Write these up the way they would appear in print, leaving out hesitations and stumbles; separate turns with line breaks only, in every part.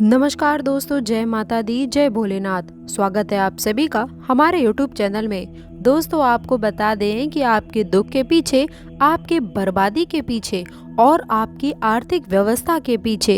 नमस्कार दोस्तों, जय माता दी, जय भोलेनाथ। स्वागत है आप सभी का हमारे YouTube चैनल में। दोस्तों, आपको बता दें कि आपके दुख के पीछे, आपके बर्बादी के पीछे और आपकी आर्थिक व्यवस्था के पीछे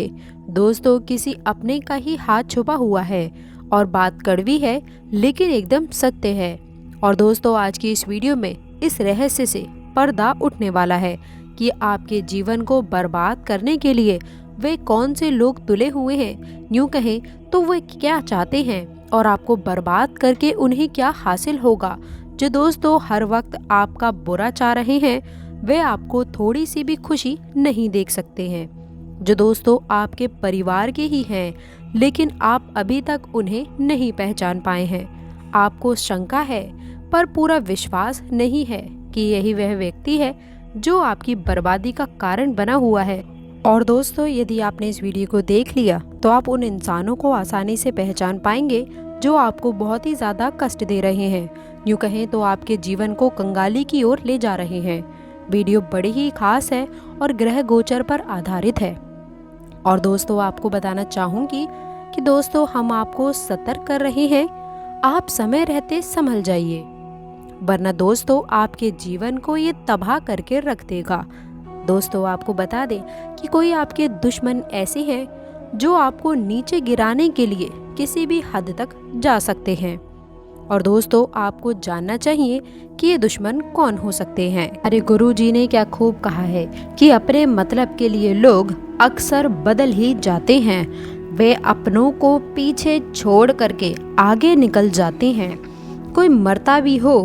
दोस्तों किसी अपने का ही हाथ छुपा हुआ है। और बात कड़वी है लेकिन एकदम सत्य है। और दोस्तों, आज की इस वीडियो में इस रहस्य से पर्दा उठने वाला है कि आपके जीवन को बर्बाद करने के लिए वे कौन से लोग तुले हुए हैं। यूं कहें तो वे क्या चाहते हैं और आपको बर्बाद करके उन्हें क्या हासिल होगा। जो दोस्तों हर वक्त आपका बुरा चाह रहे हैं, वे आपको थोड़ी सी भी खुशी नहीं देख सकते हैं। जो दोस्तों आपके परिवार के ही हैं, लेकिन आप अभी तक उन्हें नहीं पहचान पाए हैं। आपको शंका है पर पूरा विश्वास नहीं है कि यही वह व्यक्ति है जो आपकी बर्बादी का कारण बना हुआ है। और दोस्तों, यदि आपने इस वीडियो को देख लिया तो आप उन इंसानों को आसानी से पहचान पाएंगे जो आपको बहुत ही ज़्यादा कष्ट दे रहे हैं। यूँ कहें तो आपके जीवन को कंगाली की ओर ले जा रहे हैं। वीडियो बड़ी ही खास है और ग्रह गोचर पर आधारित है। और दोस्तों, आपको बताना चाहूँगी कि दोस्तों हम आपको सतर्क कर रहे हैं, आप समय रहते संभल जाइए, वरना दोस्तों आपके जीवन को ये तबाह करके रख देगा। दोस्तों, आपको बता दें कि कोई आपके दुश्मन ऐसे हैं जो आपको नीचे गिराने के लिए किसी भी हद तक जा सकते हैं। और दोस्तों, आपको जानना चाहिए कि ये दुश्मन कौन हो सकते हैं। अरे गुरु जी ने क्या खूब कहा है कि अपने मतलब के लिए लोग अक्सर बदल ही जाते हैं। वे अपनों को पीछे छोड़ करके आगे निकल जाते हैं। कोई मरता भी हो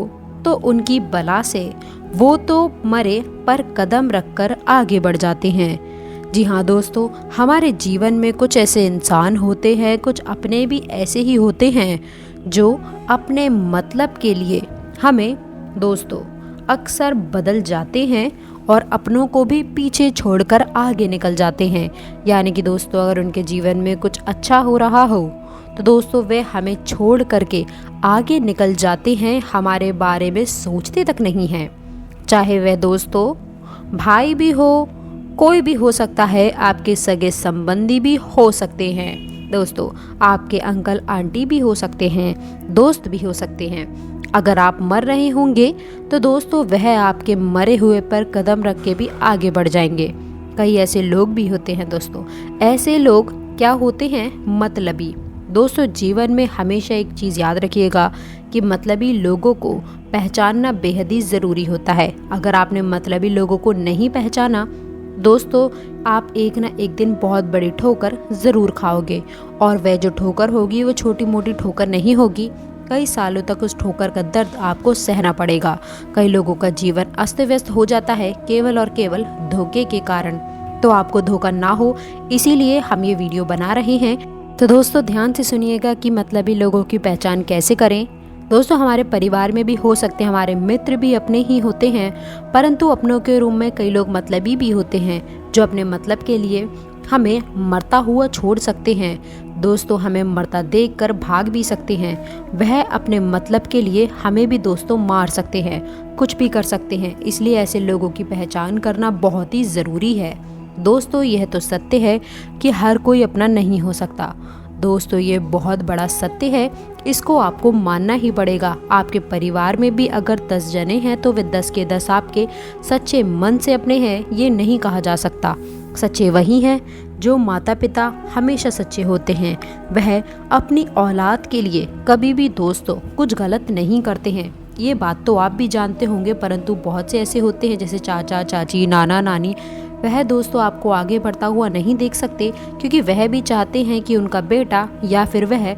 तो उनकी बला से वो तो मरे पर कदम रखकर आगे बढ़ जाते हैं। जी हाँ दोस्तों, हमारे जीवन में कुछ ऐसे इंसान होते हैं, कुछ अपने भी ऐसे ही होते हैं जो अपने मतलब के लिए हमें दोस्तों अक्सर बदल जाते हैं और अपनों को भी पीछे छोड़कर आगे निकल जाते हैं। यानी कि दोस्तों, अगर उनके जीवन में कुछ अच्छा हो रहा हो तो दोस्तों वे हमें छोड़ करके आगे निकल जाते हैं, हमारे बारे में सोचते तक नहीं हैं। चाहे वह दोस्तों भाई भी हो, कोई भी हो सकता है, आपके सगे संबंधी भी हो सकते हैं, दोस्तों आपके अंकल आंटी भी हो सकते हैं, दोस्त भी हो सकते हैं। अगर आप मर रहे होंगे तो दोस्तों वह आपके मरे हुए पर कदम रख के भी आगे बढ़ जाएंगे। कई ऐसे लोग भी होते हैं दोस्तों। ऐसे लोग क्या होते हैं? मतलबी। दोस्तों, जीवन में हमेशा एक चीज़ याद रखिएगा कि मतलबी लोगों को पहचानना बेहद ही ज़रूरी होता है। अगर आपने मतलबी लोगों को नहीं पहचाना दोस्तों, आप एक ना एक दिन बहुत बड़ी ठोकर ज़रूर खाओगे। और वह जो ठोकर होगी वो छोटी मोटी ठोकर नहीं होगी। कई सालों तक उस ठोकर का दर्द आपको सहना पड़ेगा। कई लोगों का जीवन अस्त व्यस्त हो जाता है केवल और केवल धोखे के कारण। तो आपको धोखा ना हो, इसीलिए हम ये वीडियो बना रहे हैं। तो दोस्तों ध्यान से सुनिएगा कि मतलबी लोगों की पहचान कैसे करें। दोस्तों, हमारे परिवार में भी हो सकते हैं, हमारे मित्र भी अपने ही होते हैं, परंतु अपनों के रूम में कई लोग मतलबी भी होते हैं जो अपने मतलब के लिए हमें मरता हुआ छोड़ सकते हैं। दोस्तों, हमें मरता देखकर भाग भी सकते हैं। वह अपने मतलब के लिए हमें भी दोस्तों मार सकते हैं, कुछ भी कर सकते हैं। इसलिए ऐसे लोगों की पहचान करना बहुत ही ज़रूरी है। दोस्तों, यह तो सत्य है कि हर कोई अपना नहीं हो सकता। दोस्तों, ये बहुत बड़ा सत्य है, इसको आपको मानना ही पड़ेगा। आपके परिवार में भी अगर 10 जने हैं तो वे 10 के 10 आपके सच्चे मन से अपने हैं, ये नहीं कहा जा सकता। सच्चे वही हैं जो माता पिता हमेशा सच्चे होते हैं। वह अपनी औलाद के लिए कभी भी दोस्तों कुछ गलत नहीं करते हैं। ये बात तो आप भी जानते होंगे, परंतु बहुत से ऐसे होते हैं जैसे चाचा चाची, नाना नानी, वह दोस्तों आपको आगे बढ़ता हुआ नहीं देख सकते क्योंकि वह भी चाहते हैं कि उनका बेटा या फिर वह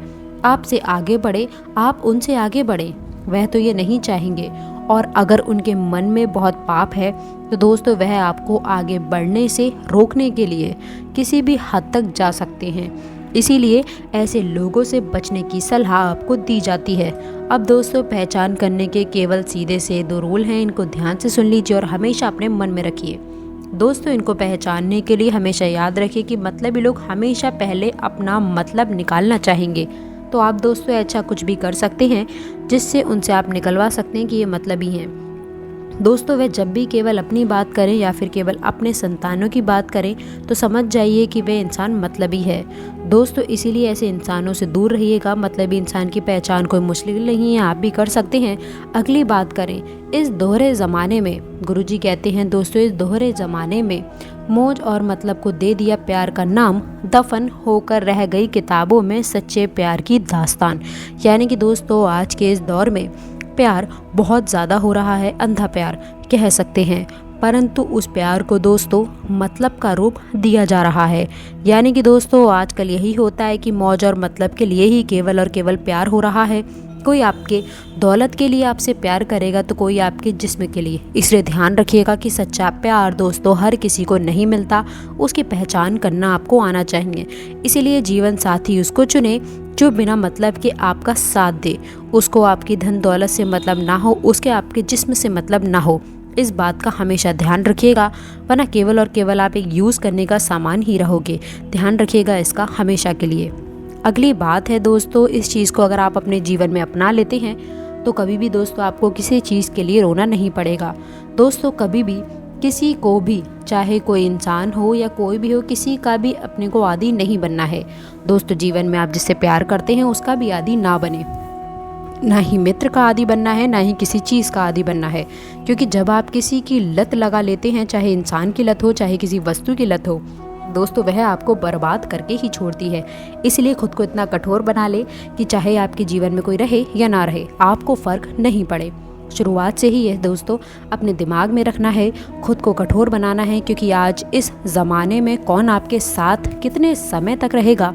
आपसे आगे बढ़े, आप उनसे आगे बढ़े। वह तो ये नहीं चाहेंगे। और अगर उनके मन में बहुत पाप है तो दोस्तों वह आपको आगे बढ़ने से रोकने के लिए किसी भी हद तक जा सकते हैं। इसीलिए ऐसे लोगों से बचने की सलाह आपको दी जाती है। अब दोस्तों, पहचान करने के केवल सीधे से 2 रूल हैं, इनको ध्यान से सुन लीजिए और हमेशा अपने मन में रखिए। दोस्तों, इनको पहचानने के लिए हमेशा याद रखिए कि मतलबी लोग हमेशा पहले अपना मतलब निकालना चाहेंगे। तो आप दोस्तों ऐसा कुछ भी कर सकते हैं जिससे उनसे आप निकलवा सकते हैं कि ये मतलबी हैं। दोस्तों, वे जब भी केवल अपनी बात करें या फिर केवल अपने संतानों की बात करें तो समझ जाइए कि वे इंसान मतलबी है। दोस्तों इसीलिए ऐसे इंसानों से दूर रहिएगा। मतलबी इंसान की पहचान कोई मुश्किल नहीं है, आप भी कर सकते हैं। अगली बात करें, इस दोहरे ज़माने में गुरुजी कहते हैं दोस्तों, इस दोहरे ज़माने में मौज और मतलब को दे दिया प्यार का नाम, दफन होकर रह गई किताबों में सच्चे प्यार की दास्तान। यानी कि दोस्तों आज के इस दौर में प्यार बहुत ज़्यादा हो रहा है, अंधा प्यार कह सकते हैं, परंतु उस प्यार को दोस्तों मतलब का रूप दिया जा रहा है। यानी कि दोस्तों आजकल यही होता है कि मौज और मतलब के लिए ही केवल और केवल प्यार हो रहा है। कोई आपके दौलत के लिए आपसे प्यार करेगा तो कोई आपके जिस्म के लिए। इसलिए ध्यान रखिएगा कि सच्चा प्यार दोस्तों हर किसी को नहीं मिलता, उसकी पहचान करना आपको आना चाहिए। इसीलिए जीवन साथी उसको चुने जो बिना मतलब के आपका साथ दे, उसको आपकी धन दौलत से मतलब ना हो, उसके आपके जिस्म से मतलब ना हो। इस बात का हमेशा ध्यान रखिएगा, वरना केवल और केवल आप एक यूज़ करने का सामान ही रहोगे। ध्यान रखिएगा इसका हमेशा के लिए। अगली बात है दोस्तों, इस चीज़ को अगर आप अपने जीवन में अपना लेते हैं तो कभी भी दोस्तों आपको किसी चीज़ के लिए रोना नहीं पड़ेगा। दोस्तों कभी भी किसी को भी, चाहे कोई इंसान हो या कोई भी हो, किसी का भी अपने को आदी नहीं बनना है। दोस्तों जीवन में आप जिससे प्यार करते हैं उसका भी आदी ना बने, ना ही मित्र का आदी बनना है, ना ही किसी चीज़ का आदी बनना है। क्योंकि जब आप किसी की लत लगा लेते हैं, चाहे इंसान की लत हो चाहे किसी वस्तु की लत हो, दोस्तों वह आपको बर्बाद करके ही छोड़ती है। इसलिए खुद को इतना कठोर बना ले कि चाहे आपके जीवन में कोई रहे या ना रहे, आपको फ़र्क नहीं पड़े। शुरुआत से ही यह दोस्तों अपने दिमाग में रखना है, खुद को कठोर बनाना है। क्योंकि आज इस ज़माने में कौन आपके साथ कितने समय तक रहेगा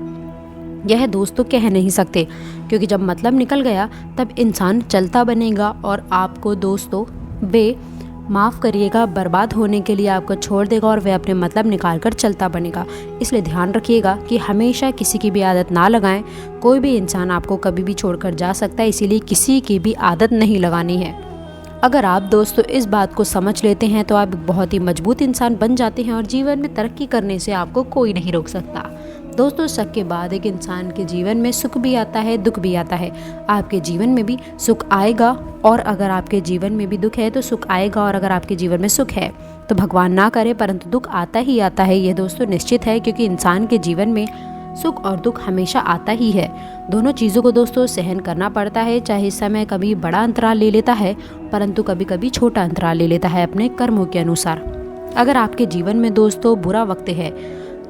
यह दोस्तों कह नहीं सकते। क्योंकि जब मतलब निकल गया तब इंसान चलता बनेगा और आपको दोस्तों माफ़ करिएगा बर्बाद होने के लिए आपको छोड़ देगा और वह अपने मतलब निकाल कर चलता बनेगा। इसलिए ध्यान रखिएगा कि हमेशा किसी की भी आदत ना लगाएं। कोई भी इंसान आपको कभी भी छोड़कर जा सकता है, इसीलिए किसी की भी आदत नहीं लगानी है। अगर आप दोस्तों इस बात को समझ लेते हैं तो आप बहुत ही मजबूत इंसान बन जाते हैं और जीवन में तरक्की करने से आपको कोई नहीं रोक सकता। दोस्तों शक के बाद एक इंसान के जीवन में सुख भी आता है, दुख भी आता है। आपके जीवन में भी सुख आएगा और अगर आपके जीवन में भी दुख है तो सुख आएगा, और अगर आपके जीवन में सुख है तो भगवान ना करे परंतु दुख आता ही आता है। यह दोस्तों निश्चित है, क्योंकि इंसान के जीवन में सुख और दुख हमेशा आता ही है। दोनों चीज़ों को दोस्तों सहन करना पड़ता है। चाहे समय कभी बड़ा अंतराल ले लेता है परंतु कभी कभी छोटा अंतराल ले लेता है अपने कर्मों के अनुसार। अगर आपके जीवन में दोस्तों बुरा वक्त है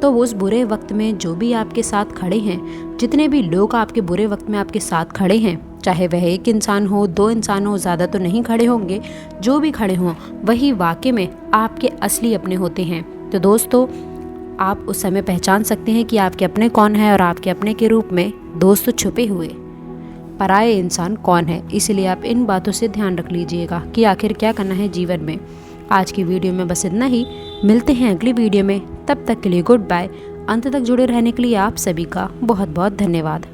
तो उस बुरे वक्त में जो भी आपके साथ खड़े हैं, जितने भी लोग आपके बुरे वक्त में आपके साथ खड़े हैं, चाहे वह एक इंसान हो, दो इंसान हो, ज़्यादा तो नहीं खड़े होंगे, जो भी खड़े हों वही वाकई में आपके असली अपने होते हैं। तो दोस्तों आप उस समय पहचान सकते हैं कि आपके अपने कौन है और आपके अपने के रूप में दोस्तों छुपे हुए पराये इंसान कौन है। इसलिए आप इन बातों से ध्यान रख लीजिएगा कि आखिर क्या करना है जीवन में। आज की वीडियो में बस इतना ही, मिलते हैं अगली वीडियो में। तब तक के लिए गुड बाय। अंत तक जुड़े रहने के लिए आप सभी का बहुत बहुत धन्यवाद।